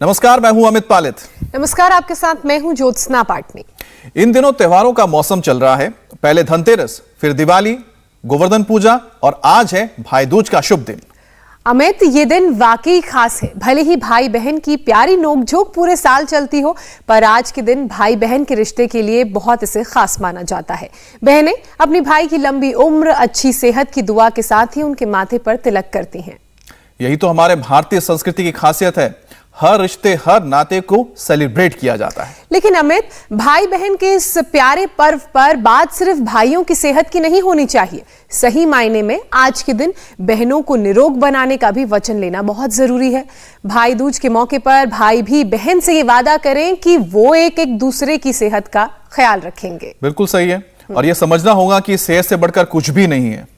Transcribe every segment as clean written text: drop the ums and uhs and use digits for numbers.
नमस्कार, मैं हूं अमित पालित। नमस्कार, आपके साथ मैं हूं ज्योत्सना पाटनी। इन दिनों त्योहारों का मौसम चल रहा है। पहले धनतेरस, फिर दिवाली, गोवर्धन पूजा और आज है भाई दूज का शुभ दिन। अमित, ये दिन वाकई खास है। भले ही भाई बहन की प्यारी नोकझोंक पूरे साल चलती हो, पर आज के दिन भाई बहन के रिश्ते के लिए बहुत इसे खास माना जाता है। बहनें अपनी भाई की लंबी उम्र, अच्छी सेहत की दुआ के साथ ही उनके माथे पर तिलक करती हैं। यही तो हमारे भारतीय संस्कृति की खासियत है। हर रिश्ते, हर नाते को सेलिब्रेट किया जाता है। लेकिन अमित, भाई बहन के इस प्यारे पर्व पर बात सिर्फ भाइयों की सेहत की नहीं होनी चाहिए। सही मायने में आज के दिन बहनों को निरोग बनाने का भी वचन लेना बहुत जरूरी है। भाई दूज के मौके पर भाई भी बहन से ये वादा करें कि वो एक दूसरे की सेहत का ख्याल रखेंगे। बिल्कुल सही है। और यह समझना होगा कि सेहत से बढ़कर कुछ भी नहीं है।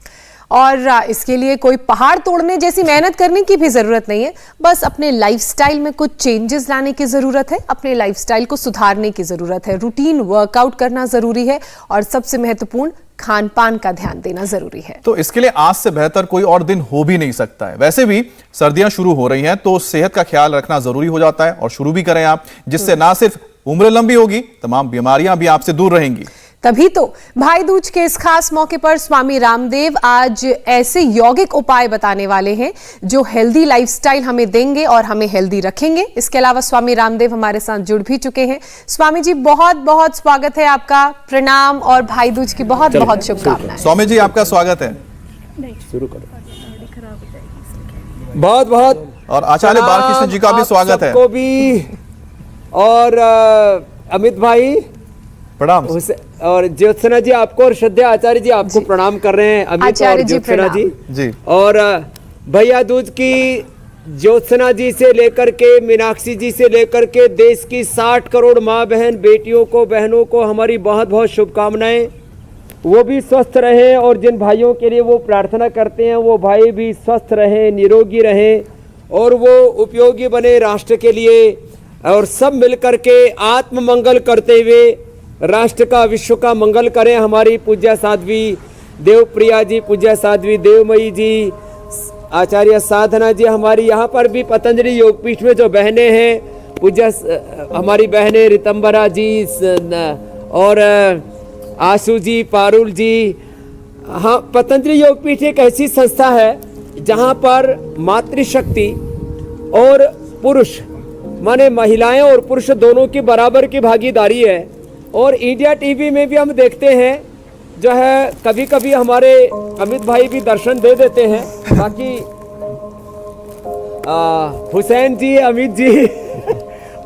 और इसके लिए कोई पहाड़ तोड़ने जैसी मेहनत करने की भी जरूरत नहीं है। बस अपने लाइफस्टाइल में कुछ चेंजेस लाने की जरूरत है। अपने लाइफस्टाइल को सुधारने की जरूरत है। रूटीन वर्कआउट करना जरूरी है और सबसे महत्वपूर्ण खान पान का ध्यान देना जरूरी है। तो इसके लिए आज से बेहतर कोई और दिन हो भी नहीं सकता है। वैसे भी सर्दियां शुरू हो रही हैं, तो सेहत का ख्याल रखना जरूरी हो जाता है। और शुरू भी करें आप, जिससे ना सिर्फ उम्र लंबी होगी, तमाम बीमारियां भी आपसे दूर रहेंगी। तभी तो भाई दूज के इस खास मौके पर स्वामी रामदेव आज ऐसे यौगिक उपाय बताने वाले हैं जो हेल्दी लाइफस्टाइल हमें देंगे और हमें हेल्दी रखेंगे। इसके अलावा स्वामी रामदेव हमारे साथ जुड़ भी चुके हैं। स्वामी जी, बहुत बहुत स्वागत है आपका। प्रणाम और भाई दूज की बहुत बहुत शुभकामनाएं। स्वामी जी, आपका स्वागत है। शुरू करो। बहुत बहुत और आचार्य बालकृष्ण जी का भी स्वागत है। सबको भी। और अमित भाई प्रणाम। और ज्योत्सना जी आपको, और श्रद्धा आचार्य जी आपको प्रणाम कर रहे हैं। अमित और ज्योत्सना जी। और भैया दूज की ज्योत्सना जी से लेकर के मीनाक्षी जी से लेकर के देश की 60 करोड़ माँ बहन बेटियों को, बहनों को हमारी बहुत बहुत शुभकामनाएं। वो भी स्वस्थ रहें और जिन भाइयों के लिए वो प्रार्थना करते हैं वो भाई भी स्वस्थ रहें, निरोगी रहें और वो उपयोगी बने राष्ट्र के लिए। और सब मिलकर के आत्म मंगल करते हुए राष्ट्र का, विश्व का मंगल करें। हमारी पूज्य साध्वी देवप्रिया जी, पूज्य साध्वी देवमयी जी, आचार्य साधना जी, हमारी यहाँ पर भी पतंजलि योगपीठ में जो बहनें हैं, पूज्य हमारी बहनें रितंबरा जी और आशु जी, पारुल जी। हाँ, पतंजलि योगपीठ एक ऐसी संस्था है जहाँ पर मातृशक्ति और पुरुष, माने महिलाएं और पुरुष दोनों की बराबर की भागीदारी है। और इंडिया टीवी में भी हम देखते हैं जो है, कभी कभी हमारे अमित भाई भी दर्शन दे देते हैं। बाकी हुसैन जी, अमित जी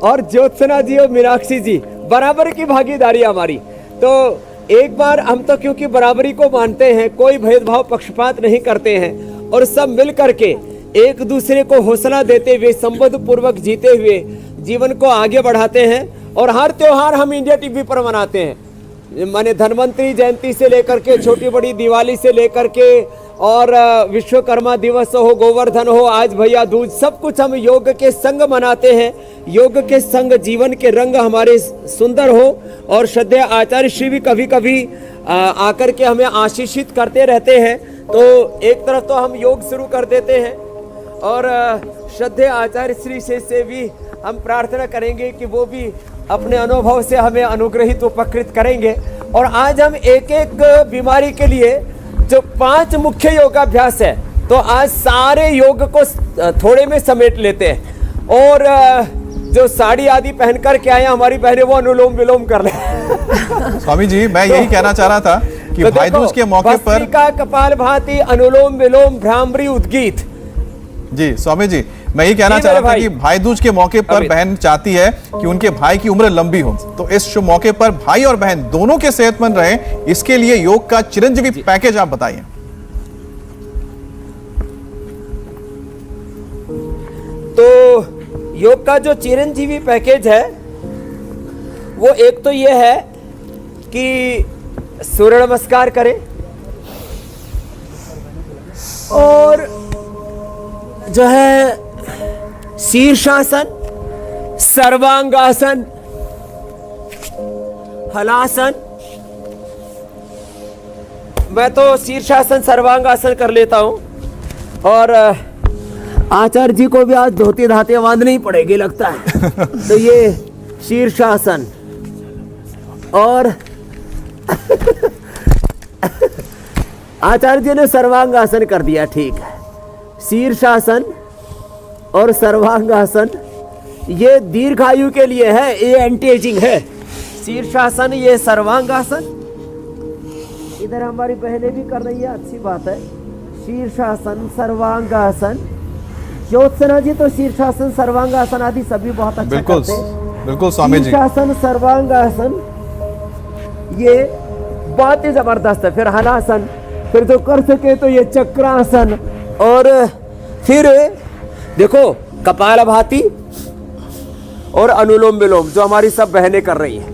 और ज्योत्सना जी और मीनाक्षी जी, बराबर की भागीदारी हमारी। तो एक बार हम तो क्योंकि बराबरी को मानते हैं, कोई भेदभाव, पक्षपात नहीं करते हैं और सब मिल करके एक दूसरे को हौसला देते हुए, संबंध पूर्वक जीते हुए जीवन को आगे बढ़ाते हैं। और हर त्योहार हम इंडिया टीवी पर मनाते हैं। माने धन्वंतरी जयंती से लेकर के छोटी बड़ी दिवाली से लेकर के और विश्वकर्मा दिवस हो, गोवर्धन हो, आज भैया दूज, सब कुछ हम योग के संग मनाते हैं। योग के संग जीवन के रंग हमारे सुंदर हो। और श्रद्धेय आचार्य श्री भी कभी कभी आकर के हमें आशीषित करते रहते हैं। तो एक तरफ तो हम योग शुरू कर देते हैं और श्रद्धेय आचार्य श्री से भी हम प्रार्थना करेंगे कि वो भी अपने अनुभव से हमें अनुग्रहित, उपकृत करेंगे। और आज हम एक एक बीमारी के लिए जो 5 मुख्य योगाभ्यास है, तो आज सारे योग को थोड़े में समेट लेते हैं। और जो साड़ी आदि पहन कर के आए हमारी बहनें, वो अनुलोम विलोम कर ले। स्वामी जी, मैं यही कहना चाह रहा था कि तो भाई दूज के मौके पर कपाल भाती, अनुलोम विलोम, भ्रामरी, उद्गीत। जी स्वामी जी, मैं यही कहना चाह रहा था कि भाई दूज के मौके पर बहन चाहती है कि उनके भाई की उम्र लंबी हो। तो इस शुभ मौके पर भाई और बहन दोनों के सेहतमंद रहें, इसके लिए योग का चिरंजीवी पैकेज आप बताइए। तो योग का जो चिरंजीवी पैकेज है वो एक तो ये है कि सूर्य नमस्कार करें और जो है शीर्षासन, सर्वांगासन, हलासन। मैं तो शीर्षासन, सर्वांगासन कर लेता हूं। और आचार्य जी को भी आज धोती धाते बांधनी ही पड़ेगी लगता है। तो ये शीर्षासन और आचार्य जी ने सर्वांगासन कर दिया, ठीक है। शीर्षासन और सर्वांगासन ये दीर्घायु के लिए है, ये एंटी एजिंग है। शीर्षासन, ये सर्वांगासन। इधर हमारी बहनें भी कर रही है, अच्छी बात है। शीर्षासन, सर्वांगासन। ज्योत्सना जी तो शीर्षासन, सर्वांगासन आदि सभी बहुत अच्छा करते हैं। बिल्कुल स्वामी जी। शीर्षासन, सर्वांगासन ये बहुत ही जबरदस्त है। फिर हलासन, फिर जो कर सके तो ये चक्रासन, और फिर देखो कपालभाति और अनुलोम विलोम जो हमारी सब बहनें कर रही हैं।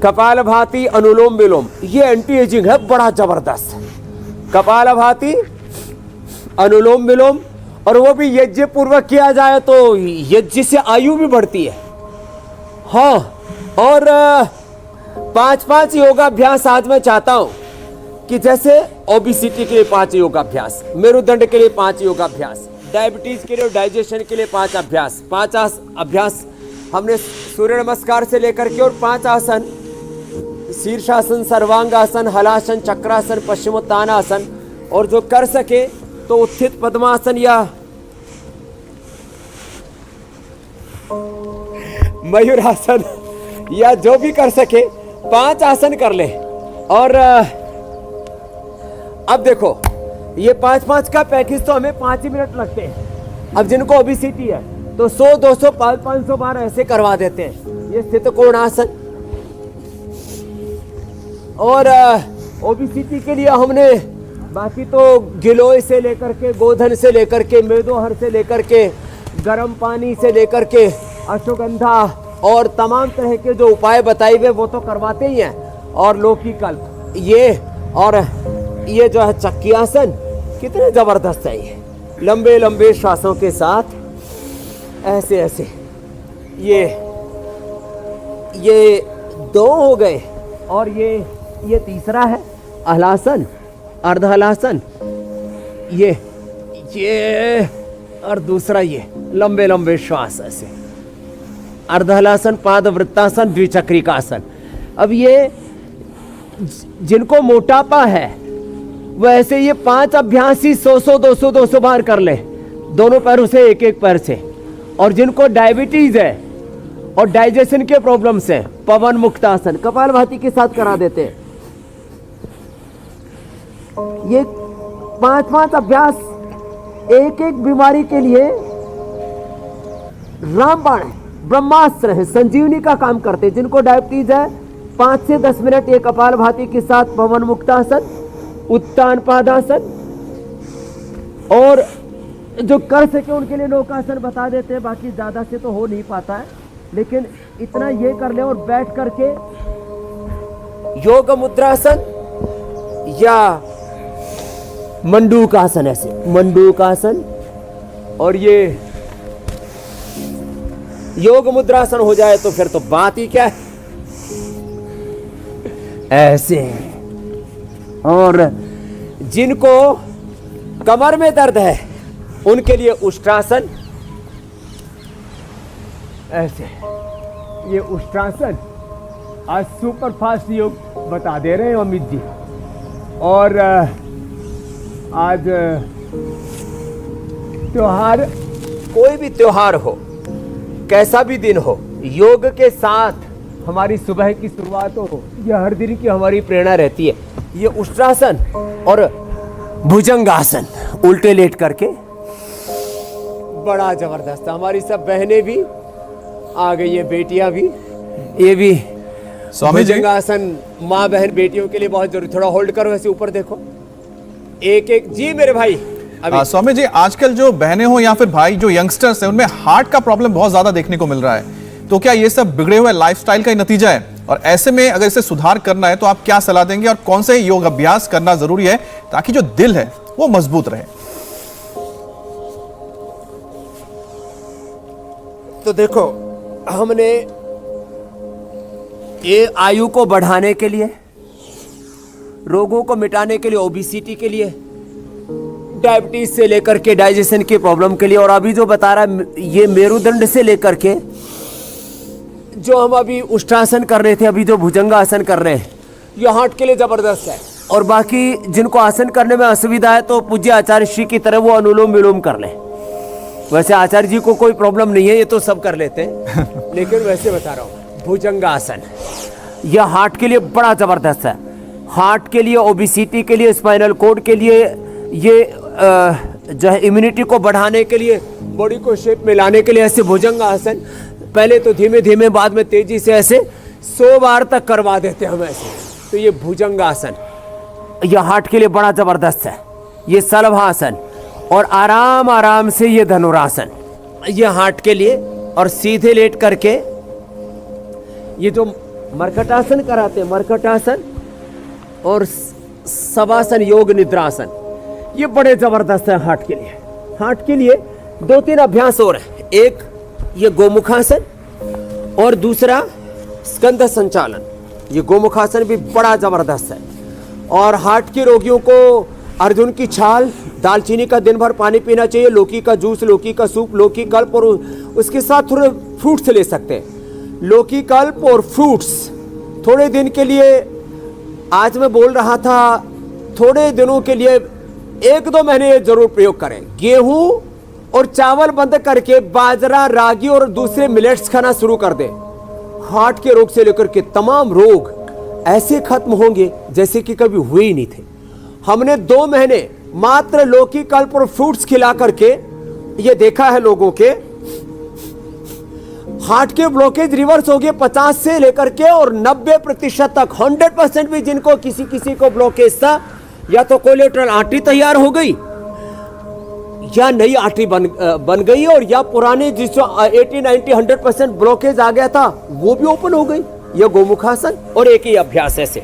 कपालभाति, अनुलोम विलोम ये एंटी एजिंग है, बड़ा जबरदस्त। कपालभाति, अनुलोम विलोम, और वो भी यज्ञ पूर्वक किया जाए तो यज्ञ से आयु भी बढ़ती है। हाँ, और 5 योगाभ्यास आज मैं चाहता हूं कि जैसे ओबेसिटी के लिए 5 योगाभ्यास, मेरुदंड के लिए 5 योगाभ्यास, डायबिटीज के लिए, डाइजेशन के लिए 5 अभ्यास, 5 अभ्यास हमने सूर्य नमस्कार से लेकर के, और 5 आसन, शीर्षासन, सर्वांगासन, हलासन, चक्रासन, पश्चिमोत्तानासन, और जो कर सके तो उत्थित पद्मासन या मयूरासन या जो भी कर सके 5 आसन कर ले। और अब देखो ये 5 का पैकेज तो हमें 5 ही मिनट लगते हैं। अब जिनको ओबेसिटी है तो 100, 200, 500 बार ऐसे करवा देते हैं। ये स्थित कोणासन, और ओबेसिटी के लिए हमने बाकी तो गिलोय से लेकर के, गोधन से लेकर के, मेदोहर से लेकर के, गर्म पानी से लेकर के, अश्वगंधा और तमाम तरह के जो उपाय बताए हुए वो तो करवाते ही हैं। और लौकी कल्प ये, और ये जो है चक्रियासन, कितने जबरदस्त है ये। लंबे लंबे श्वासों के साथ ऐसे ऐसे, ये 2 हो गए, और ये तीसरा है हलासन, अर्धहलासन, ये और दूसरा ये लंबे लंबे श्वास ऐसे, अर्धहलासन, पादवृत्तासन, द्विचक्रिकासन। अब ये जिनको मोटापा है वैसे ये 5 अभ्यास ही 100, 200 बार कर ले, दोनों पैरों से, एक पैर से। और जिनको डायबिटीज है और डाइजेशन के प्रॉब्लम्स है, पवन मुक्तासन, कपालभाति के साथ करा देते हैं। ये 5 अभ्यास एक बीमारी के लिए रामबाण है, ब्रह्मास्त्र है, संजीवनी का काम करते हैं। जिनको डायबिटीज है 5 से 10 मिनट ये कपालभाति के साथ पवन मुक्तासन, उत्तान पादासन, और जो कर सके उनके लिए नौकासन बता देते हैं। बाकी ज्यादा से तो हो नहीं पाता है, लेकिन इतना ये कर ले। और बैठ करके योग मुद्रासन या मंडूकासन, ऐसे मंडूकासन, और ये योग मुद्रासन हो जाए तो फिर तो बात ही क्या है, ऐसे। और जिनको कमर में दर्द है उनके लिए उष्ट्रासन, ऐसे। ये उष्ट्रासन आज सुपर फास्ट योग बता दे रहे हैं अमित जी। और आज त्योहार, कोई भी त्योहार हो, कैसा भी दिन हो, योग के साथ हमारी सुबह की शुरुआत हो, यह हर दिन की हमारी प्रेरणा रहती है। ये उष्ट्रासन और भुजंगासन, उल्टे लेट करके, बड़ा जबरदस्त। हमारी सब बहनें भी आ गई है, बेटियां भी, ये भी स्वामी जी। भुजंगासन माँ बहन बेटियों के लिए बहुत जरूरी। थोड़ा होल्ड करो, ऐसे ऊपर देखो, एक जी मेरे भाई। स्वामी जी, आजकल जो बहनें हो या फिर भाई जो यंगस्टर्स हैं, उनमें हार्ट का प्रॉब्लम बहुत ज्यादा देखने को मिल रहा है। तो क्या ये सब बिगड़े हुए लाइफस्टाइल का ही नतीजा है? और ऐसे में अगर इसे सुधार करना है तो आप क्या सलाह देंगे, और कौन से योग अभ्यास करना जरूरी है ताकि जो दिल है वो मजबूत रहे? तो देखो, हमने ये आयु को बढ़ाने के लिए, रोगों को मिटाने के लिए, ओबेसिटी के लिए डायबिटीज से लेकर के डाइजेशन की प्रॉब्लम के लिए, और अभी जो बता रहा है ये मेरुदंड से लेकर के जो हम अभी उष्टासन कर रहे थे, अभी जो भुजंगासन कर रहे हैं, ये हार्ट के लिए जबरदस्त है। और बाकी जिनको आसन करने में असुविधा है तो पूज्य आचार्य श्री की तरह वो अनुलोम विलोम कर लें। वैसे आचार्य जी को कोई प्रॉब्लम नहीं है, ये तो सब कर लेते हैं लेकिन वैसे बता रहा हूँ भुजंगासन यह हार्ट के लिए बड़ा जबरदस्त है। हार्ट के लिए, ओबिसिटी के लिए, स्पाइनल कोड के लिए, ये जो है इम्यूनिटी को बढ़ाने के लिए, बॉडी को शेप में लाने के लिए ऐसे भुजंगासन पहले तो धीमे धीमे, बाद में तेजी से ऐसे 100 बार तक करवा देते हैं हम ऐसे। तो ये भुजंगासन यह हार्ट के लिए बड़ा जबरदस्त है। ये सलभासन और आराम आराम से ये धनुरासन, ये हार्ट के लिए। और सीधे लेट करके ये जो मरकटासन कराते हैं, मरकटासन और शवासन, योग निद्रासन, ये बड़े जबरदस्त है हार्ट के लिए। हार्ट के लिए 2-3 अभ्यास और हैं। एक ये गोमुखासन और दूसरा स्कंद संचालन। ये गोमुखासन भी बड़ा जबरदस्त है। और हार्ट के रोगियों को अर्जुन की छाल, दालचीनी का दिन भर पानी पीना चाहिए, लौकी का जूस, लौकी का सूप, लौकी कल्प, और उसके साथ थोड़े फ्रूट्स ले सकते हैं। लौकी कल्प और फ्रूट्स थोड़े दिन के लिए, आज मैं बोल रहा था थोड़े दिनों के लिए 1-2 महीने ये जरूर प्रयोग करें। गेहूं और चावल बंद करके बाजरा, रागी और दूसरे मिलेट्स खाना शुरू कर दें। हार्ट के रोग से लेकर के तमाम रोग ऐसे खत्म होंगे जैसे कि कभी हुए ही नहीं थे। हमने 2 महीने मात्र लौकी कल्प और फ्रूट्स खिला करके ये देखा है लोगों के हार्ट के ब्लॉकेज रिवर्स हो गए 50 से लेकर के और 90% तक। 100% भी जिनको किसी को ब्लॉकेज था, या तो कोलेटरल आर्टरी तैयार हो गई, या नई आर्टरी बन गई, और या पुराने जिसको 80-90-100% ब्लॉकेज आ गया था वो भी ओपन हो गई। यह गोमुखासन और एक ही अभ्यास ऐसे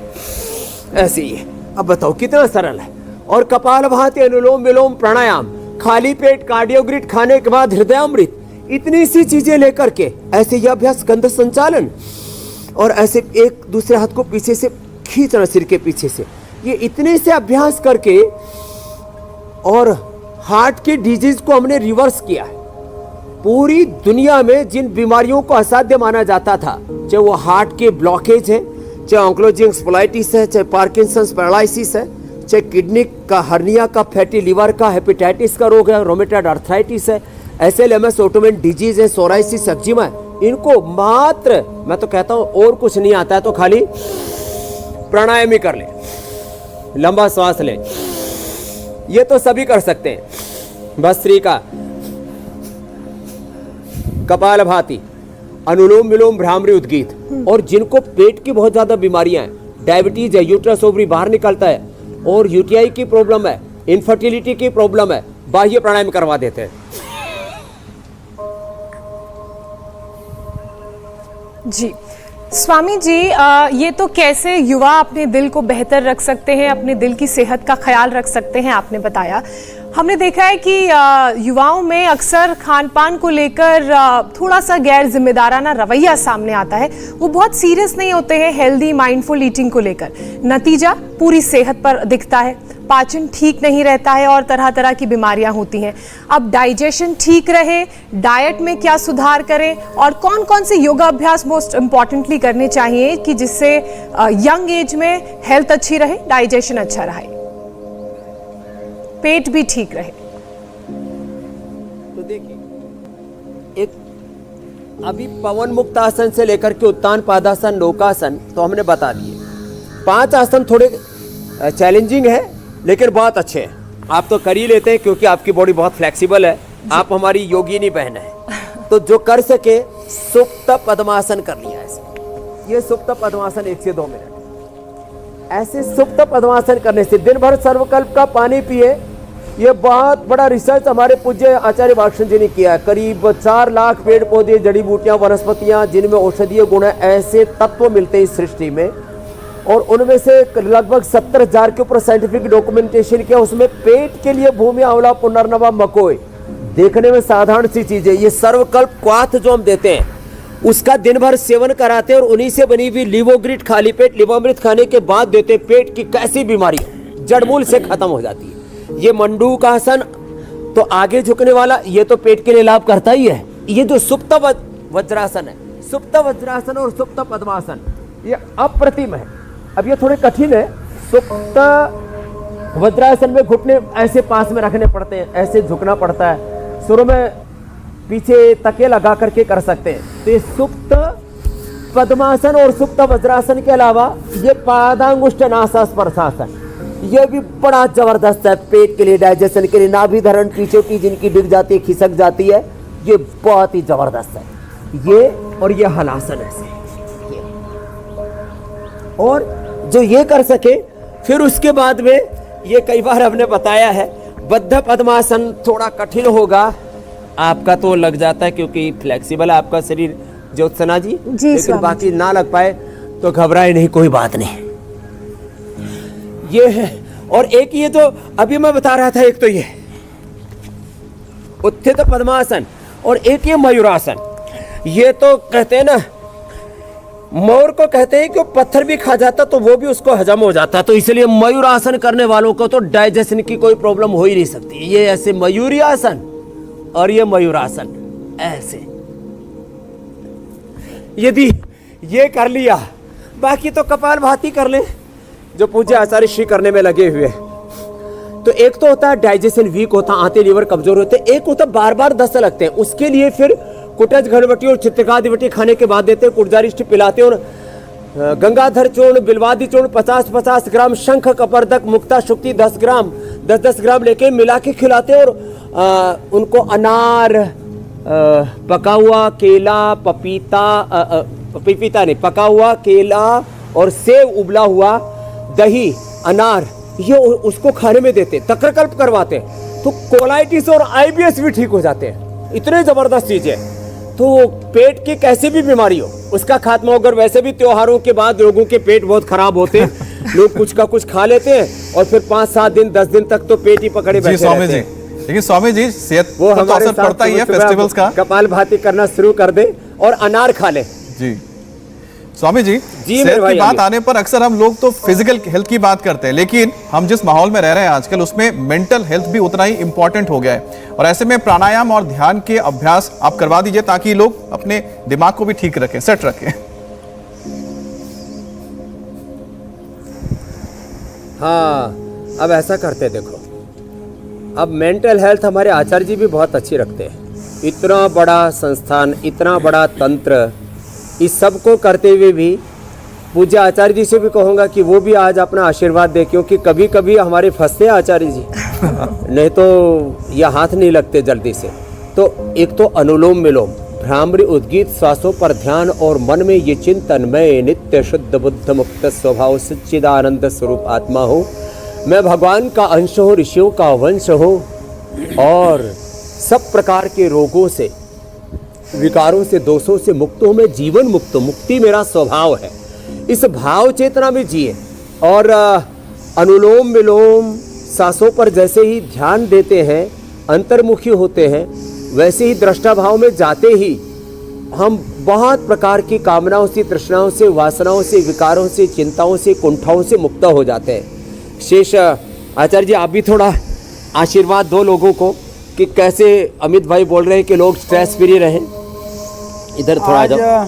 ही है। अब बताओ कितना सरल है। और कपालभाति, अनुलोम विलोम, प्राणायाम, खाली पेट कार्डियोग्रिड खाने के बाद हृदयामृत, इतनी सी चीजें लेकर के ऐसे यह अभ्यास, स्कंद संचालन, और ऐसे एक दूसरे हाथ को पीछे से खींचना सिर के पीछे से, ये इतने से अभ्यास करके और हार्ट की डिजीज को हमने रिवर्स किया है। पूरी दुनिया में जिन बीमारियों को असाध्य माना जाता था, चाहे वो हार्ट के ब्लॉकेज है, चाहे ऑन्कोलॉजिक स्पोलाइटिस है, चाहे पार्किंसंस पैरालिसिस है, चाहे किडनी का हर्निया का, फैटी लिवर का, हेपेटाइटिस का रोग है, रोमेटॉइड आर्थराइटिस है, SLMS ऑटोइम्यून डिजीज है, सोराइसिस, एक्जिमा है, इनको मात्र मैं तो कहता हूं और कुछ नहीं आता है तो खाली प्राणायाम ही कर ले, लंबा श्वास ले, ये तो सभी कर सकते हैं। भस्त्रिका, कपालभाति, अनुलोम विलोम, भ्रामरी, उद्गीत। और जिनको पेट की बहुत ज्यादा बीमारियां हैं, डायबिटीज है, यूट्रस ओवरी बाहर निकलता है, और यूटीआई की प्रॉब्लम है, इनफर्टिलिटी की प्रॉब्लम है, बाह्य प्राणायाम करवा देते हैं। जी स्वामी जी, ये तो कैसे युवा अपने दिल को बेहतर रख सकते हैं, अपने दिल की सेहत का ख्याल रख सकते हैं, आपने बताया। हमने देखा है कि युवाओं में अक्सर खान पान को लेकर थोड़ा सा गैर जिम्मेदाराना रवैया सामने आता है। वो बहुत सीरियस नहीं होते हैं हेल्दी माइंडफुल ईटिंग को लेकर। नतीजा पूरी सेहत पर दिखता है, पाचन ठीक नहीं रहता है और तरह तरह की बीमारियां होती हैं। अब डाइजेशन ठीक रहे, डाइट में क्या सुधार करें, और कौन कौन से योगा अभ्यास मोस्ट इम्पॉर्टेंटली करने चाहिए कि जिससे यंग एज में हेल्थ अच्छी रहे, डाइजेशन अच्छा रहे, पेट भी ठीक रहे। तो देखिए, एक अभी पवन मुक्त आसन से लेकर के उत्तान पादासन, नौकासन तो हमने बता दिए। 5 आसन थोड़े चैलेंजिंग है लेकिन बहुत अच्छे हैं, आप तो कर ही लेते हैं क्योंकि आपकी बॉडी बहुत फ्लेक्सिबल है, आप हमारी योगिनी बहन है। तो जो कर सके सुप्त पद्मासन कर लिया ऐसे। ये सुप्त पद्मासन 1 से 2 मिनट ऐसे सुप्त पद्मासन करने से दिन भर सर्वकल्प का पानी पिए। ये बहुत बड़ा रिसर्च हमारे पूज्य आचार्य भाषण जी ने किया है। करीब 4 लाख पेड़ पौधे, जड़ी बूटियां, वनस्पतियां जिनमें औषधीय गुण है, ऐसे तत्व मिलते हैं इस सृष्टि में, और उनमें से लगभग 70,000 के ऊपर साइंटिफिक डॉक्यूमेंटेशन किया। उसमें पेट के लिए भूमि, आंवला, पुनर्नवा, मकोई, देखने में साधारण सी चीजें, ये सर्वकल्प क्वाथ जो हम देते हैं उसका दिन भर सेवन कराते हैं, और उन्हीं से बनी हुई लिवोग्रिड खाली पेट लिवामृत खाने के बाद देते हैं। पेट की कैसी बीमारी जड़मूल से खत्म हो जाती है। ये मंडूक आसन तो आगे झुकने वाला, ये तो पेट के लिए लाभ करता ही है। ये जो सुप्त वज्रासन है, सुप्त वज्रासन और सुप्त पद्मासन, ये अप्रतिम है। अब ये थोड़े कठिन है। सुप्त वज्रासन में घुटने ऐसे पास में रखने पड़ते हैं, ऐसे झुकना पड़ता है, शुरू में पीछे तके लगा करके कर सकते हैं। तो ये सुप्त पद्मासन और सुप्त वज्रासन के अलावा ये पादांगुष्ठ नासास्पर्शासन, ये भी बड़ा जबरदस्त है पेट के लिए, डाइजेशन के लिए। नाभि धरण पीछे की जिनकी डिग जाती है, खिसक जाती है, ये बहुत ही जबरदस्त है। ये और ये हलासन ऐसे, और जो ये कर सके, फिर उसके बाद में ये कई बार हमने बताया है, बद्ध पद्मासन थोड़ा कठिन होगा आपका, तो लग जाता है क्योंकि फ्लेक्सिबल है आपका शरीर ज्योत्सना जी, लेकिन बाकी ना लग पाए तो घबराए नहीं, कोई बात नहीं। ये है, और एक ये तो अभी मैं बता रहा था, एक तो ये उत्थित पद्मासन और एक ये मयूरासन। ये तो कहते हैं ना, मोर को कहते हैं कि वो पत्थर भी खा जाता तो वो भी उसको हजम हो जाता, तो इसलिए मयूरासन करने वालों को तो डाइजेशन की कोई प्रॉब्लम हो ही नहीं सकती। ये ऐसे मयूरी आसन और ये मयूरासन ऐसे, यदि ये कर लिया, बाकी तो कपालभाति कर ले जो पूज्य आचार्य श्री करने में लगे हुए। तो एक तो होता है डाइजेशन वीक होता, आंतें लीवर कमजोर होते, एक होता बार बार दस्त लगते हैं, उसके लिए फिर कुटज घनवटी और चित्रकादिवटी खाने के बाद देते हैं, कुटजारिष्ट पिलाते हैं, और गंगाधर चूर्ण, बिलवादी चूर्ण 50-50 ग्राम, शंख कपर्दक मुक्ता शुक्ति 10 ग्राम 10-10 ग्राम लेके मिला के खिलाते हैं। और उनको अनार, पका हुआ केला, पपीता नहीं, पका हुआ केला और सेव, उबला हुआ दही, अनार, ये उसको खाने में देते, तक्रकल्प करवाते, तो कोलाइटिस और आईबीएस भी ठीक हो जाते हैं। इतने जबरदस्त चीज है। तो पेट की कैसी भी बीमारी हो उसका खात्मा, अगर वैसे भी त्योहारों के बाद लोगों के पेट बहुत खराब होते हैं, लोग कुछ का कुछ खा लेते हैं और फिर 5-7 दिन 10 दिन तक तो पेट ही पकड़े बैठे रहते हैं। लेकिन स्वामी जी, सेहत वो तो हमारे असर पड़ता ही है फेस्टिवल्स का। कपालभाति करना शुरू कर दे और अनार खा ले जी। स्वामी जी, सेहत की बात आने पर अक्सर हम लोग तो फिजिकल हेल्थ की बात करते हैं, लेकिन हम जिस माहौल में रह रहे हैं आजकल, उसमें मेंटल हेल्थ भी उतना ही इंपॉर्टेंट हो गया है। और ऐसे में प्राणायाम और ध्यान के अभ्यास आप करवा दीजिए ताकि लोग अपने दिमाग को भी ठीक रखें, सेट रखें। हाँ, अब ऐसा करते, देखो अब मेंटल हेल्थ हमारे आचार्य जी भी बहुत अच्छी रखते हैं। इतना बड़ा संस्थान, इतना बड़ा तंत्र, इस सब को करते हुए भी पूज्य आचार्य जी से भी कहूँगा कि वो भी आज अपना आशीर्वाद दे, क्योंकि कभी कभी हमारे फंसते हैं आचार्य जी नहीं तो ये हाथ नहीं लगते जल्दी से। तो एक तो अनुलोम विलोम, भ्रामरी उद्गीत, श्वासों पर ध्यान और मन में ये चिंतन, मैं नित्य शुद्ध बुद्ध मुक्त स्वभाव सच्चिदानंद स्वरूप आत्मा हूँ, मैं भगवान का अंश हूँ, ऋषियों का वंश हूँ, और सब प्रकार के रोगों से, विकारों से, दोषों से मुक्त हूँ, मैं जीवन मुक्त हूँ, मुक्ति मेरा स्वभाव है। इस भाव चेतना में जिए। और अनुलोम विलोम, सांसों पर जैसे ही ध्यान देते हैं, अंतर्मुखी होते हैं, वैसे ही दृष्टा भाव में जाते ही हम बहुत प्रकार की कामनाओं से, तृष्णाओं से, वासनाओं से, विकारों से, चिंताओं से, कुंठाओं से मुक्त हो जाते हैं। शेष आचार्य जी, आप भी थोड़ा आशीर्वाद दो लोगों को कि कैसे, अमित भाई बोल रहे हैं कि लोग स्ट्रेस फ्री रहें, इधर थोड़ा आ जाओ।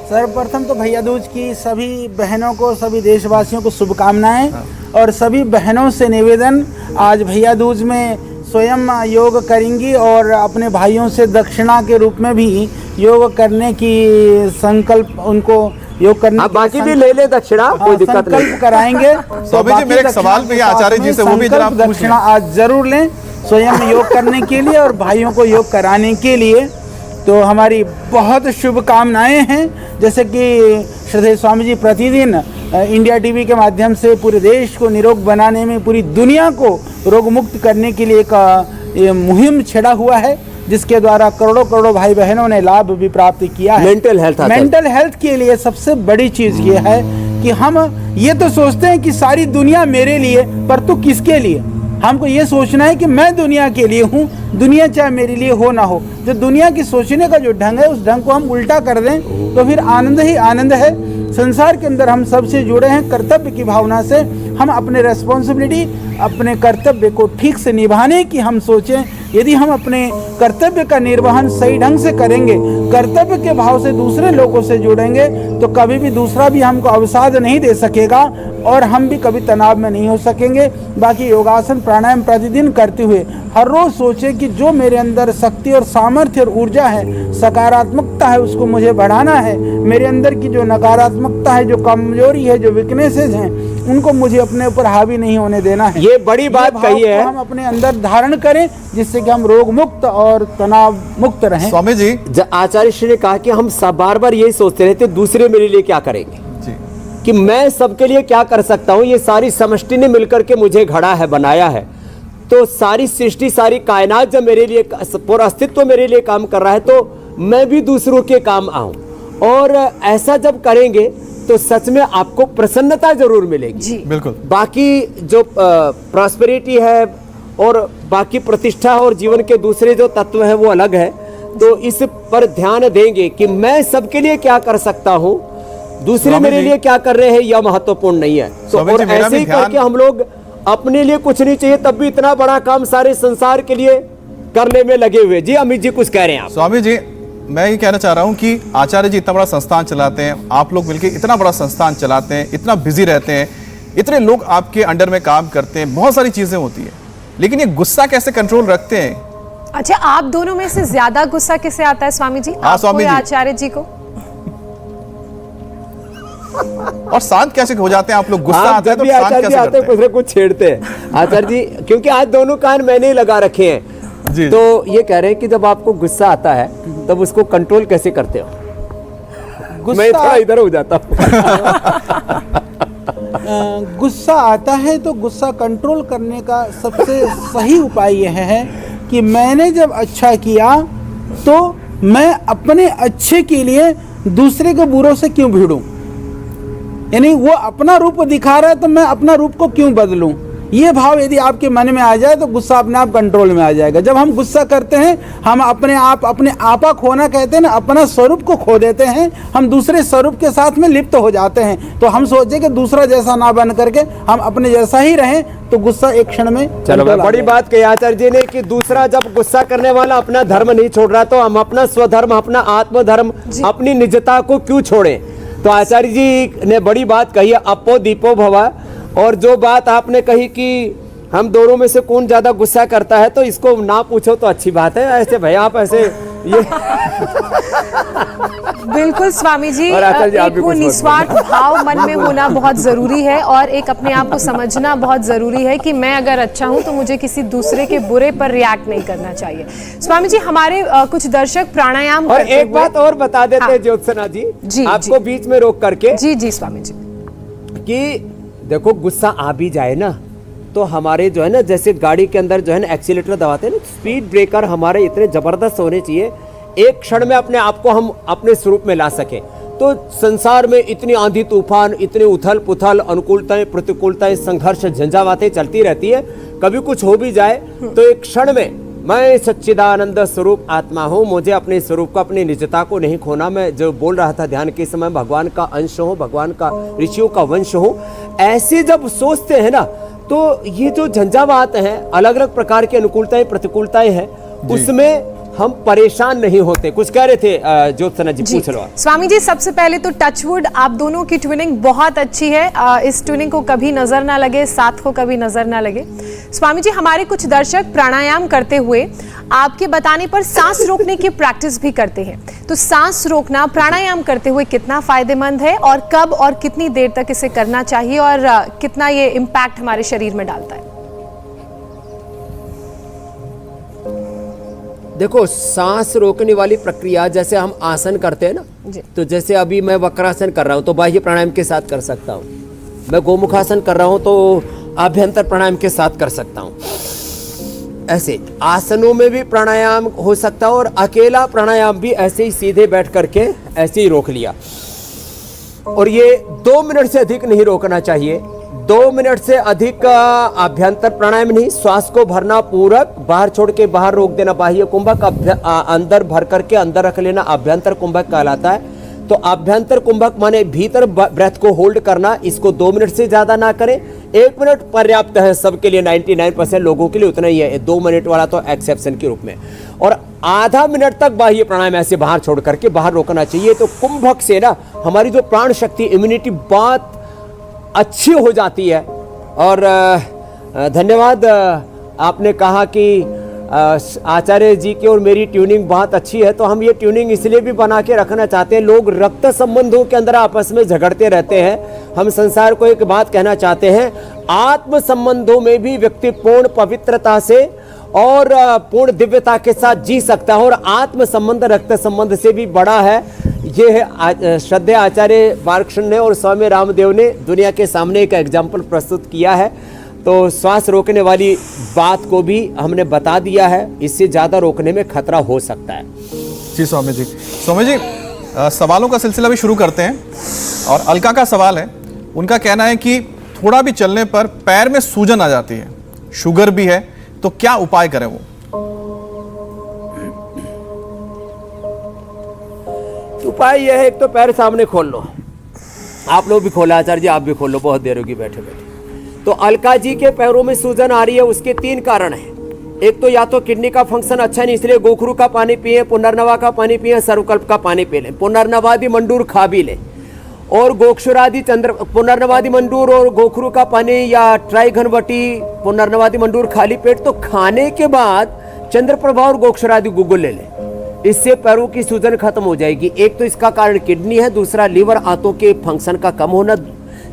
सर्वप्रथम तो भैया दूज की सभी बहनों को, सभी देशवासियों को शुभकामनाएं। और सभी बहनों से निवेदन, आज भैया दूज में स्वयं योग करेंगी और अपने भाइयों से दक्षिणा के रूप में भी योग करने की संकल्प, उनको योग करने बाकी भी ले ले दक्षिणा, कोई दिक्कत नहीं, संकल्प कराएंगे। तो मेरे एक सवाल पे आचार्य जी से वो भी जरा दक्षिणा आज जरूर लें स्वयं योग करने के लिए और भाइयों को योग कराने के लिए। तो हमारी बहुत शुभकामनाएं हैं। जैसे कि श्रद्धेय स्वामी जी प्रतिदिन इंडिया टीवी के माध्यम से पूरे देश को निरोग बनाने में, पूरी दुनिया को रोग मुक्त करने के लिए एक मुहिम छेड़ा हुआ है, जिसके द्वारा करोड़ों करोड़ों भाई बहनों ने लाभ भी प्राप्त किया है। मेंटल हेल्थ के लिए सबसे बड़ी चीज ये है कि हम ये तो सोचते हैं कि सारी दुनिया मेरे लिए, पर तो किसके लिए? हमको ये सोचना है कि मैं दुनिया के लिए हूँ, दुनिया चाहे मेरे लिए हो ना हो। जो दुनिया की सोचने का जो ढंग है, उस ढंग को हम उल्टा कर दें तो फिर आनंद ही आनंद है। संसार के अंदर हम सबसे जुड़े हैं कर्तव्य की भावना से, हम अपने रेस्पॉन्सिबिलिटी, अपने कर्तव्य को ठीक से निभाने की हम सोचें। यदि हम अपने कर्तव्य का निर्वहन सही ढंग से करेंगे, कर्तव्य के भाव से दूसरे लोगों से जुड़ेंगे, तो कभी भी दूसरा भी हमको अवसाद नहीं दे सकेगा और हम भी कभी तनाव में नहीं हो सकेंगे। बाकी योगासन प्राणायाम प्रतिदिन करते हुए हर रोज सोचें कि जो मेरे अंदर शक्ति और सामर्थ्य और ऊर्जा है, सकारात्मकता है, उसको मुझे बढ़ाना है। मेरे अंदर की जो नकारात्मकता है, जो कमजोरी है, जो वीकनेसेस हैं, उनको मुझे अपने ऊपर हावी नहीं होने देना है। ये बड़ी बात कही है। हम अपने अंदर धारण करें जिससे कि हम रोग मुक्त और तनाव मुक्त रहें। स्वामी जी, आचार्य श्री ने कहा कि हम बार बार यही सोचते रहते दूसरे मेरे लिए क्या करेंगे जी, कि मैं सबके लिए क्या कर सकता हूं। ये सारी समष्टि ने मिलकर के मुझे घड़ा है, बनाया है, तो सारी सृष्टि, सारी कायनात जब मेरे लिए, पूरा अस्तित्व मेरे लिए काम कर रहा है, तो मैं भी दूसरों के काम आऊं। और ऐसा जब करेंगे तो सच में आपको प्रसन्नता जरूर मिलेगी जी, बिल्कुल। बाकी जो प्रॉस्पेरिटी है और बाकी प्रतिष्ठा और जीवन के दूसरे जो तत्व हैं वो अलग है। तो इस पर ध्यान देंगे कि मैं सबके लिए क्या कर सकता हूँ, दूसरे मेरे लिए क्या कर रहे हैं, यह महत्वपूर्ण नहीं है। तो और ऐसे ही करके हम लोग अपने लिए कुछ नहीं चाहिए तब भी इतना बड़ा काम सारे संसार के लिए करने में लगे हुए। जी अमित जी कुछ कह रहे हैं आप। स्वामी जी, मैं ये कहना चाह रहा हूं कि आचार्य जी इतना बड़ा संस्थान चलाते हैं, आप लोग मिलकर इतना बड़ा संस्थान चलाते हैं, इतना बिजी रहते हैं, इतने लोग आपके अंडर में काम करते हैं, बहुत सारी चीजें होती है, लेकिन ये गुस्सा कैसे कंट्रोल रखते हैं? अच्छा, आप दोनों में से ज्यादा गुस्सा किसे आता है स्वामी जी? हाँ, स्वामी जी। आचार्य जी को? और शांत कैसे हो जाते हैं आप लोग? गुस्सा आता है तो शांत आचार्य जी कैसे आते करते हैं? कुछ न कुछ छेड़ते हैं आचार्य जी, क्योंकि आज दोनों कान मैंने ही लगा रखे हैं जी। तो ये कह रहे हैं कि जब आपको गुस्सा आता है तब उसको कंट्रोल कैसे करते हो? मैं थोड़ा इधर हो जाता हूँ। गुस्सा आता है तो गुस्सा कंट्रोल करने का सबसे सही उपाय यह है कि मैंने जब अच्छा किया तो मैं अपने अच्छे के लिए दूसरे के बुरों से क्यों भिड़ूं? यानी वो अपना रूप दिखा रहा है तो मैं अपना रूप को क्यों बदलूं? ये भाव यदि आपके मन में आ जाए तो गुस्सा अपने आप कंट्रोल में आ जाएगा। जब हम गुस्सा करते हैं हम अपने आपा खोना कहते हैं ना, अपना स्वरूप को खो देते हैं, हम दूसरे स्वरूप के साथ में लिप्त हो जाते हैं। तो हम सोचे कि दूसरा जैसा ना बन करके हम अपने जैसा ही रहें तो गुस्सा एक क्षण में। चलो बड़ी बात कही आचार्य जी ने कि दूसरा जब गुस्सा करने वाला अपना धर्म नहीं छोड़ रहा तो हम अपना स्वधर्म, अपना आत्मधर्म, अपनी निजता को क्यों छोड़ें? तो आचार्य जी ने बड़ी बात कही, अपो दीपो भवा। और जो बात आपने कही कि हम दोनों में से कौन ज्यादा गुस्सा करता है, तो इसको ना पूछो तो अच्छी बात है। ऐसे भैया आप ऐसे ये बिल्कुल स्वामी जी, और आचार्य जी, आप भी एक वो कुछ निस्वार्थ भाव मन में होना बहुत जरूरी है और एक अपने आप को समझना बहुत जरूरी है कि मैं अगर अच्छा हूं तो मुझे किसी दूसरे के बुरे पर रिएक्ट नहीं करना चाहिए। स्वामी जी, हमारे कुछ दर्शक प्राणायाम और करते एक बात और बता देते हैं ज्योत्सना जी, आपको बीच में रोक करके। जी जी स्वामी जी, कि देखो गुस्सा आ भी जाए ना तो हमारे जो है ना, जैसे गाड़ी के अंदर जो है ना एक्सीलेटर दबाते हैं ना, स्पीड ब्रेकर हमारे इतने जबरदस्त होने चाहिए एक क्षण में अपने आप को हम अपने स्वरूप में ला सके। तो संसार में इतनी आंधी तूफान, इतने उथल पुथल, अनुकूलताएं प्रतिकूलताएं, संघर्ष, झंझावातें चलती रहती है। कभी कुछ हो भी जाए तो एक क्षण में मैं सच्चिदानंद स्वरूप आत्मा हूँ, मुझे अपने स्वरूप को, अपनी निजता को नहीं खोना। मैं जो बोल रहा था ध्यान के समय, भगवान का अंश हूँ, भगवान का ऋषियों का वंश हूँ, ऐसे जब सोचते हैं ना तो ये जो झंझावात हैं, अलग अलग प्रकार की अनुकूलताएं प्रतिकूलताएं हैं, उसमें हम परेशान नहीं होते। कुछ कह रहे थे ज्योत्सना जी, पूछ लो। स्वामी जी, सबसे पहले तो टचवुड, आप दोनों की ट्विनिंग बहुत अच्छी है। इस ट्विनिंग को कभी नजर ना लगे, साथ को कभी नजर ना लगे। स्वामी जी, हमारे कुछ दर्शक प्राणायाम करते हुए आपके बताने पर सांस रोकने की प्रैक्टिस भी करते हैं। तो सांस रोकना प्राणायाम करते हुए कितना फायदेमंद है और कब और कितनी देर तक इसे करना चाहिए और कितना ये इम्पैक्ट हमारे शरीर में डालता है? देखो, सांस रोकने वाली प्रक्रिया जैसे हम आसन करते हैं ना, तो जैसे अभी मैं वक्रासन कर रहा हूँ तो बाह्य प्राणायाम के साथ कर सकता हूँ, मैं गोमुखासन कर रहा हूँ तो आभ्यंतर प्राणायाम के साथ कर सकता हूँ। ऐसे आसनों में भी प्राणायाम हो सकता है और अकेला प्राणायाम भी ऐसे ही सीधे बैठ करके ऐसे ही रोक लिया। और ये 2 मिनट से अधिक नहीं रोकना चाहिए। 2 मिनट से अधिक आभ्यंतर प्राणायाम नहीं, श्वास को भरना पूरक, बाहर छोड़ के बाहर रोक देना बाह्य कुंभक, अंदर भर करके अंदर रख लेना आभ्यंतर कुंभक कहलाता है। तो आभ्यंतर कुंभक माने भीतर ब्रेथ को होल्ड करना, इसको 2 मिनट से ज्यादा ना करें। 1 मिनट पर्याप्त है सबके लिए, 99% लोगों के लिए उतना ही है। 2 मिनट वाला तो एक्सेप्शन के रूप में, और आधा मिनट तक बाह्य प्राणायाम ऐसे बाहर छोड़ करके बाहर रोकना चाहिए। तो कुंभक से ना हमारी जो प्राण शक्ति, इम्यूनिटी बहुत अच्छी हो जाती है। और धन्यवाद, आपने कहा कि आचार्य जी की और मेरी ट्यूनिंग बहुत अच्छी है, तो हम ये ट्यूनिंग इसलिए भी बना के रखना चाहते हैं। लोग रक्त संबंधों के अंदर आपस में झगड़ते रहते हैं। हम संसार को एक बात कहना चाहते हैं, आत्म संबंधों में भी व्यक्ति पूर्ण पवित्रता से और पूर्ण दिव्यता के साथ जी सकता है, और आत्म संबंध रक्त संबंध से भी बड़ा है। ये है श्रद्धेय आचार्य बालकृष्ण ने और स्वामी रामदेव ने दुनिया के सामने एक एग्जाम्पल प्रस्तुत किया है। तो श्वास रोकने वाली बात को भी हमने बता दिया है, इससे ज़्यादा रोकने में खतरा हो सकता है। जी स्वामी जी, स्वामी जी सवालों का सिलसिला भी शुरू करते हैं। और अलका का सवाल है, उनका कहना है कि थोड़ा भी चलने पर पैर में सूजन आ जाती है, शुगर भी है, तो क्या उपाय करें वो? उपाय यह है, एक तो पैर सामने खोल लो। आप लोग भी खोला आचार्य जी, आप भी खोल लो, बहुत देर होगी बैठे बैठे। तो अलका जी के पैरों में सूजन आ रही है, उसके 3 कारण हैं। एक तो या तो किडनी का फंक्शन अच्छा नहीं, इसलिए गोखरू का पानी पिए, पुनर्नवा का पानी पिए, सर्वकल्प का पानी पी लें, पुनर्नवादि मंडूर खा भी लें, और गोक्षुरादि पुनर्नवादि मंडूर और गोखरू का पानी या ट्राइघनवटी पुनर्नवादि मंडूर खाली पेट, तो खाने के बाद चंद्रप्रभा और गोक्षुरादि गुगुल ले लें। इससे पैरों की सूजन खत्म हो जाएगी। एक तो इसका कारण किडनी है, दूसरा लीवर आंतों के फंक्शन का कम होना,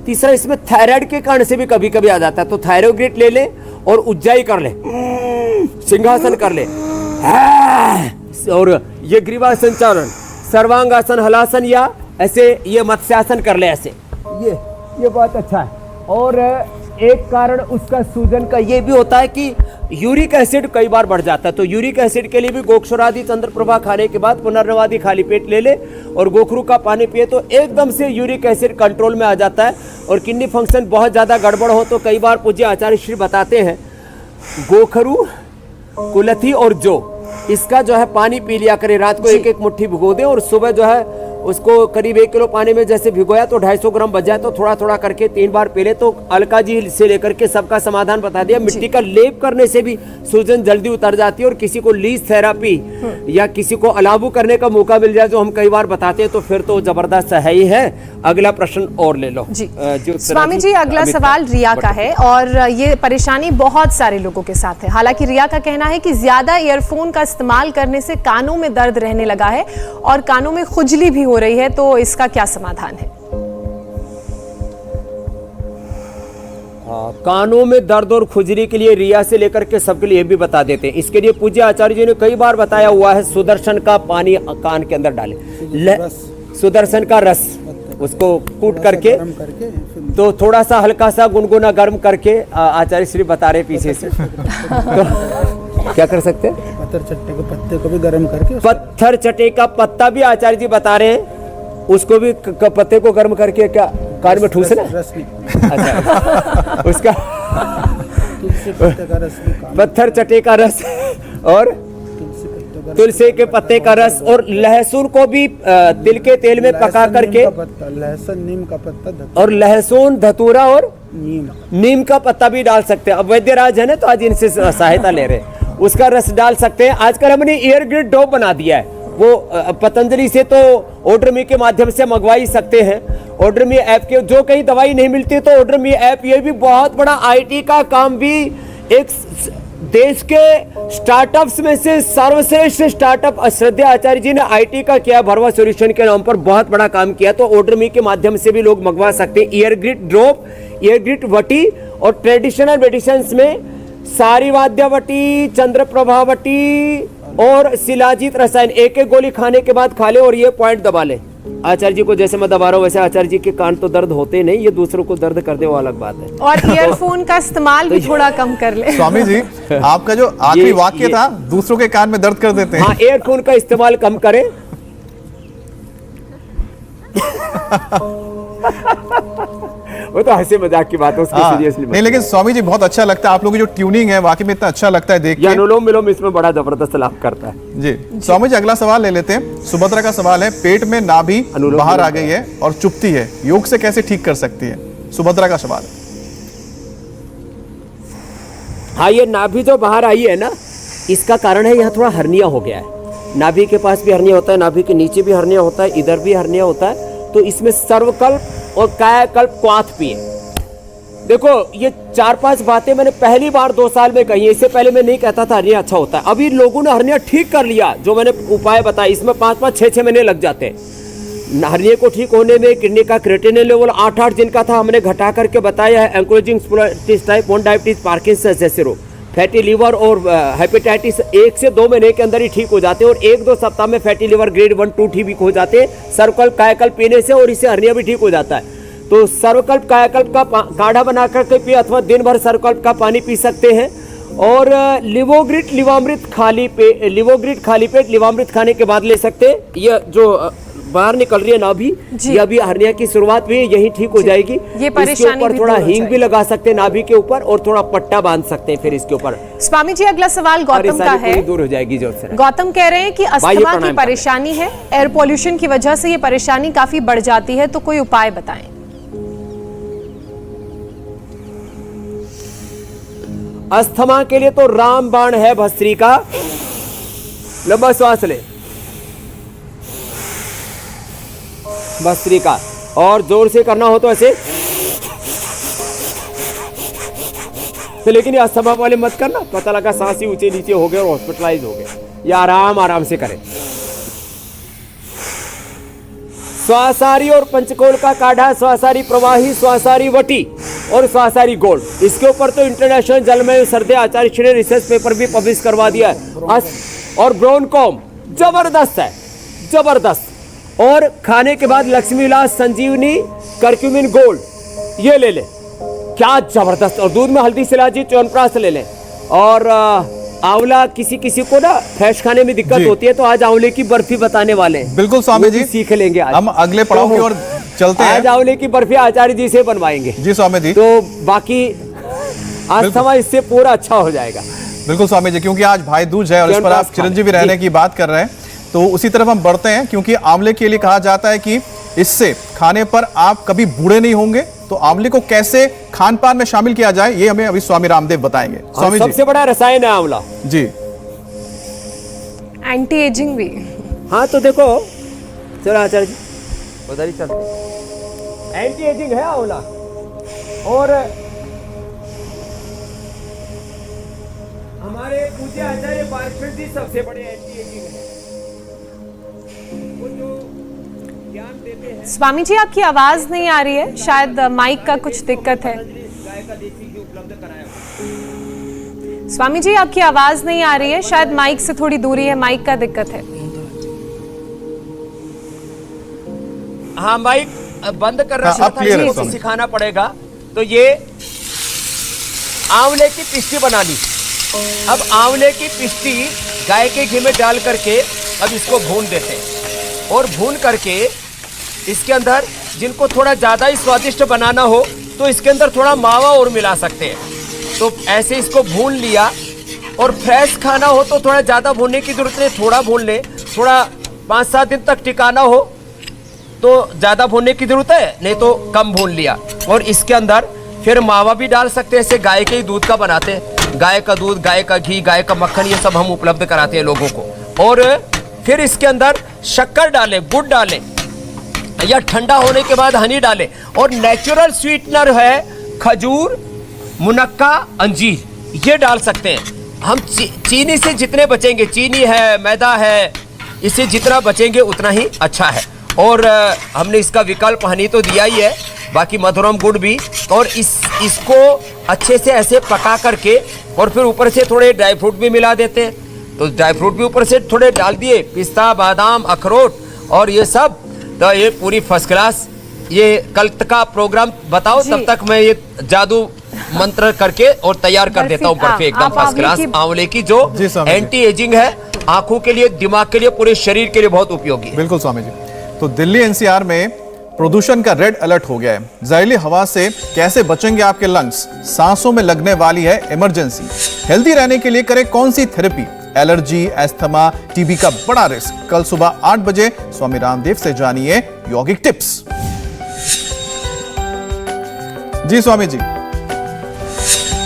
तीसरा इसमें थायराइड के कारण से भी कभी कभी आ जाता है। तो थायरोग्रिट ले ले और उज्जाई कर ले, सिंहासन कर ले, और ये ग्रीवासन चालन, सर्वांगासन, हलासन, या ऐसे ये मत्स्यासन कर ले ऐसे। ये बहुत अच्छा है। और एक कारण उसका सूजन का ये भी होता है कि यूरिक एसिड कई बार बढ़ जाता है। तो यूरिक एसिड के लिए भी गोक्षुरादि चंद्रप्रभा खाने के बाद पुनर्नवादि खाली पेट ले ले और गोखरू का पानी पिए, तो एकदम से यूरिक एसिड कंट्रोल में आ जाता है। और किडनी फंक्शन बहुत ज़्यादा गड़बड़ हो तो कई बार पूज्य आचार्य श्री बताते हैं, गोखरू, कुलथी और जौ, इसका जो है पानी पी लिया करें। रात को 1-1 मुट्ठी भिगो दें और सुबह जो है उसको करीब 1 किलो पानी में जैसे भिगोया तो 250 ग्राम बच जाए, तो थोड़ा थोड़ा करके 3 बार पी ले। तो अलका जी से लेकर के सबका समाधान बता दिया। मिट्टी का लेप करने से भी सूजन जल्दी उतर जाती है। और किसी को लीज थेरापी या किसी को अलाबू करने का मौका मिल जाए, जो हम कई बार बताते हैं, तो फिर तो जबरदस्त है ही है। अगला प्रश्न और ले लो जी। स्वामी जी, अगला सवाल रिया का है, और ये परेशानी बहुत सारे लोगों के साथ है। हालांकि रिया का कहना है कि ज्यादा ईयरफोन का इस्तेमाल करने से कानों में दर्द रहने लगा है और कानों में खुजली भी हो रही है, तो इसका क्या समाधान है? कानों में दर्द और खुजली के लिए रिया से लेकर के सबके लिए भी बता देते हैं। इसके लिए पूज्य आचार्य जी ने कई बार बताया हुआ है, सुदर्शन का पानी कान के अंदर डाले, सुदर्शन का रस, उसको कूट करके तो थोड़ा सा हल्का सा गुनगुना गर्म करके, आचार्य श्री बता रहे पीछे से तो क्या कर सकते हैं? पत्थर चट्टे के पत्ते को भी गर्म करके, पत्थर चटे का पत्ता भी आचार्य जी बता रहे हैं, उसको भी पत्ते को गर्म करके क्या कान में ठूसना? अच्छा, उसका पत्थर चटे का रस और तुलसी के पत्ते का रस और लहसुन को भी तिल के तेल में पका करके, लहसुन, नीम का पत्ता, और लहसुन, धतूरा और नीम का पत्ता भी डाल सकते हैं। अब वैद्यराज है ना, तो आज इनसे सहायता ले रहे हैं, उसका रस डाल सकते हैं। आजकल हमने ईयर ग्रिड डोप बना दिया है, वो पतंजलि से तो ओड्रमी के माध्यम से मंगवा ही सकते हैं। ओड्रमी ऐप के जो कहीं दवाई नहीं मिलती तो ओड्रमी ऐप, ये भी बहुत बड़ा आईटी का काम भी, एक देश के स्टार्टअप्स में से सर्वश्रेष्ठ स्टार्टअप श्रद्धेय आचार्य जी ने आईटी का किया, भरवा सॉल्यूशन के नाम पर बहुत बड़ा काम किया। तो ओड्रमी के माध्यम से भी लोग मंगवा सकते हैं ईयर ग्रिड ड्रॉप, ईयर ग्रिड वटी। और ट्रेडिशनल मेडिसिन में सारी वाद्यावटी, चंद्रप्रभावटी और शिलाजीत रसायन, 1-1 गोली खाने के बाद खा ले और ये पॉइंट दबा ले। आचार्य जी को जैसे मैं दबा रहा हूँ वैसे आचार्य जी के कान तो दर्द होते नहीं, ये दूसरों को दर्द कर दे वो अलग बात है। और ईयरफोन का इस्तेमाल भी थोड़ा कम कर ले। स्वामी जी, आपका जो आखिरी वाक्य था, दूसरों के कान में दर्द कर देते हैं। हाँ, ईयरफोन का इस्तेमाल कम करें। वो तो हंसी मजाक की बात है, उसकी हाँ, सीरियसली नहीं लेकिन स्वामी जी बहुत अच्छा लगता है, आप लोगों की जो ट्यूनिंग है वाकई में इतना अच्छा लगता है देख ये के। अनुलोम विलोम इसमें बड़ा जबरदस्त लाभ करता है। जी स्वामी जी अगला सवाल ले लेते हैं। सुभद्रा का सवाल है, पेट में नाभि अनुलोम बाहर आ विलोम गई है और चुभती है, योग से कैसे ठीक कर सकती है? सुभद्रा का सवाल है। हाँ, ये नाभि जो बाहर आई है ना, इसका कारण है यहाँ थोड़ा हर्निया हो गया है। नाभि के पास भी हर्निया होता है, नाभि के नीचे भी हर्निया होता है, इधर भी हर्निया होता है। तो इसमें सर्वकल्प और कायाकल्प क्वाथ पिए। देखो ये 4-5 बातें मैंने पहली बार 2 साल में कही है, इससे पहले मैं नहीं कहता था हर्निया अच्छा होता है। अभी लोगों ने हर्निया ठीक कर लिया, जो मैंने उपाय बताया, इसमें 5-5, 6-6 महीने लग जाते हैं हर्निया को ठीक होने में। किडनी का क्रिएटिनिन लेवल 8-8 दिन का था, हमने घटा करके बताया है। एंकोलॉजिंग स्पॉन्डिलाइटिस टाइप 1 डायबिटीज, पार्किंसंस जैसे रोग, फैटी लीवर और हेपेटाइटिस 1 से 2 महीने के अंदर ही ठीक हो जाते हैं, और 1-2 सप्ताह में फैटी लीवर ग्रेड 1-2 ठीक हो जाते हैं सर्वकल्प कायाकल्प पीने से, और इससे हर्निया भी ठीक हो जाता है। तो सर्वकल्प कायाकल्प का काढ़ा बना करके पिए, अथवा दिन भर सर्वकल्प का पानी पी सकते हैं। और लिवोग्रिट लिवामृत खाली पेट लिवामृत खाने के बाद ले सकते हैं। ये जो बाहर निकल रही है नाभि, ये अभी हर्निया की शुरुआत भी है, यही ठीक हो जाएगी। ये परेशानी इसके ऊपर भी थोड़ा दूर हो हींग भी लगा सकते हैं नाभि के ऊपर, और थोड़ा पट्टा बांध सकते हैं फिर इसके ऊपर। स्वामी जी अगला सवाल गौतम का है। दूर हो जाएगी जो से। गौतम कह रहे हैं कि अस्थमा की प्राणायाम परेशानी है, एयर पोल्यूशन की वजह से ये परेशानी काफी बढ़ जाती है, तो कोई उपाय बताएं। अस्थमा के लिए तो रामबाण है भस्त्रिका। लंबा श्वास ले, भस्त्रिका, और जोर से करना हो तो ऐसे। तो लेकिन ये अस्थमा वाले मत करना, पता लगा सांस ही ऊंचे नीचे हो गए और हॉस्पिटलाइज हो गए। ये आराम से करें। स्वासारी और पंचकोल का काढ़ा, स्वासारी प्रवाही, स्वासारी वटी और स्वासारी गोल्ड, इसके ऊपर तो इंटरनेशनल जलवायु सर्दे आचार्य श्री ने रिसर्च पेपर भी पब्लिश करवा दिया है। और ब्रोनकॉम जबरदस्त है, जबरदस्त। और खाने के बाद लक्ष्मी विलास संजीवनी करक्यूमिन गोल्ड, ये ले ले, क्या जबरदस्त। और दूध में हल्दी शिलाजीत च्यवनप्राश ले लें। और आंवला, किसी को ना फैश खाने में दिक्कत होती है, तो आज आंवले की बर्फी बताने वाले हैं। बिल्कुल स्वामी जी, सीख लेंगे आज। हम अगले पड़ाव की ओर चलते हैं। आज आंवले की बर्फी आचार्य जी से बनवाएंगे। जी स्वामी जी। तो बाकी अस्थमा इससे पूरा अच्छा हो जाएगा। बिल्कुल स्वामी जी, क्योंकि आज भाई दूज है और इस पर आप चिरंजीवी रहने की बात कर रहे हैं, तो उसी तरफ हम बढ़ते हैं। क्योंकि आंवले के लिए कहा जाता है कि इससे खाने पर आप कभी बूढ़े नहीं होंगे, तो आंवले को कैसे खान पान में शामिल किया जाए, ये हमें अभी स्वामी रामदेव बताएंगे। स्वामी जी, सबसे बड़ा रसायन है आंवला जी, एंटी एजिंग भी। हाँ तो देखो, चलो आचार्य जी उधर ही चलते। एंटी एजिंग है आंवला, और हमारे पूज्य आचार्य पार्षद जी सबसे बड़े एंटी एजिंग है। वो जो ज्ञान देते हैं। स्वामी जी आपकी आवाज नहीं आ रही है, शायद माइक का कुछ दिक्कत है। गाय का देसी घी उपलब्ध कराया। स्वामी जी आपकी आवाज नहीं आ रही है, शायद माइक से थोड़ी दूरी है, माइक का दिक्कत है। हाँ माइक बंद कर रखा था, इसको सिखाना पड़ेगा। तो ये आंवले की पिष्टी बना ली। अब आंवले की पिष्टी गाय के घी में डाल करके अब इसको भून देते हैं, और भून करके इसके अंदर, जिनको थोड़ा ज़्यादा ही स्वादिष्ट बनाना हो तो इसके अंदर थोड़ा मावा और मिला सकते हैं। तो ऐसे इसको भून लिया, और फ्रेश खाना हो तो थोड़ा ज़्यादा भूनने की जरूरत नहीं, थोड़ा भून ले। थोड़ा 5-7 दिन तक टिकाना हो तो ज़्यादा भूनने की जरूरत है, नहीं तो कम भून लिया। और इसके अंदर फिर मावा भी डाल सकते हैं, ऐसे गाय के ही दूध का बनाते हैं। गाय का दूध, गाय का घी, गाय का मक्खन, ये सब हम उपलब्ध कराते हैं लोगों को। और फिर इसके अंदर शक्कर डालें, गुड़ डालें, या ठंडा होने के बाद हनी डालें। और नेचुरल स्वीटनर है खजूर, मुनक्का, अंजीर, ये डाल सकते हैं। हम चीनी से जितने बचेंगे, चीनी है, मैदा है, इससे जितना बचेंगे उतना ही अच्छा है। और हमने इसका विकल्प हनी तो दिया ही है, बाकी मधुरम गुड़ भी। और इसको अच्छे से ऐसे पका करके, और फिर ऊपर से थोड़े ड्राई फ्रूट भी मिला देते हैं। तो ड्राई फ्रूट भी ऊपर से थोड़े डाल दिए, पिस्ता, बादाम, अखरोट और ये सब। तो ये पूरी फर्स्ट क्लास। ये कल का प्रोग्राम बताओ, तब तक मैं ये जादू मंत्र करके और तैयार कर देता हूँ बर्फी एकदम फर्स्ट क्लास आंवले की, जो एंटी एजिंग है, आंखों के लिए, दिमाग के लिए, पूरे शरीर के लिए बहुत उपयोगी। बिल्कुल स्वामी जी। तो दिल्ली एनसीआर में प्रदूषण का रेड अलर्ट हो गया है। जहरीली हवा से कैसे बचेंगे आपके लंग्स? सांसों में लगने वाली है इमरजेंसी। हेल्दी रहने के लिए करें कौन सी थेरेपी? एलर्जी, एस्थमा, टीबी का बड़ा रिस्क। कल सुबह 8 बजे स्वामी रामदेव से जानिए यौगिक टिप्स। जी स्वामी जी।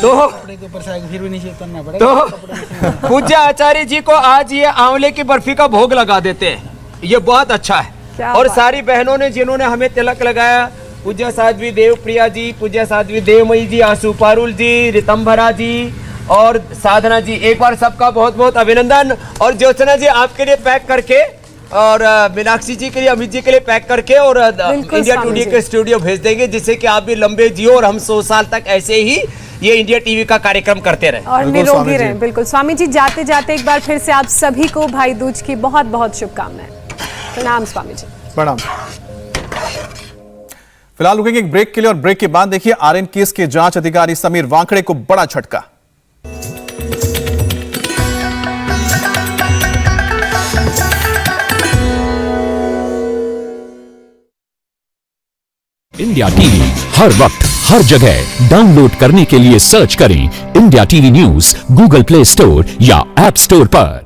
तो फिर भी नीचे उतरना पड़ेगा। तो पूज्य आचार्य जी को आज ये आंवले की बर्फी का भोग लगा देते हैं, ये बहुत अच्छा है। और सारी बहनों ने जिन्होंने हमें तिलक लगाया, पूज्य साध्वी देव प्रिया जी, पूज्य साध्वी देवमयी जी, आशु पारुल जी, रितंभरा जी और साधना जी, एक बार सबका बहुत बहुत अभिनंदन। और ज्योत्सना जी आपके लिए पैक करके, और मीनाक्षी जी के लिए, अमित जी के लिए पैक करके और इंडिया टुडे के स्टूडियो भेज देंगे, जिससे कि आप भी लंबे जियो और हम 100 साल तक ऐसे ही ये इंडिया टीवी का कार्यक्रम करते रहे और निरोगी रहे। बिल्कुल स्वामी जी, जाते जाते एक बार फिर से आप सभी को भाई दूज की बहुत बहुत शुभकामनाएं। प्रणाम स्वामी जी। प्रणाम। फिलहाल रुकेंगे एक ब्रेक के लिए और ब्रेक के बाद देखिए आर्यन केस के जांच अधिकारी समीर वांकड़े को बड़ा झटका। इंडिया टीवी हर वक्त हर जगह डाउनलोड करने के लिए सर्च करें India TV news Google play store या ऐप स्टोर पर।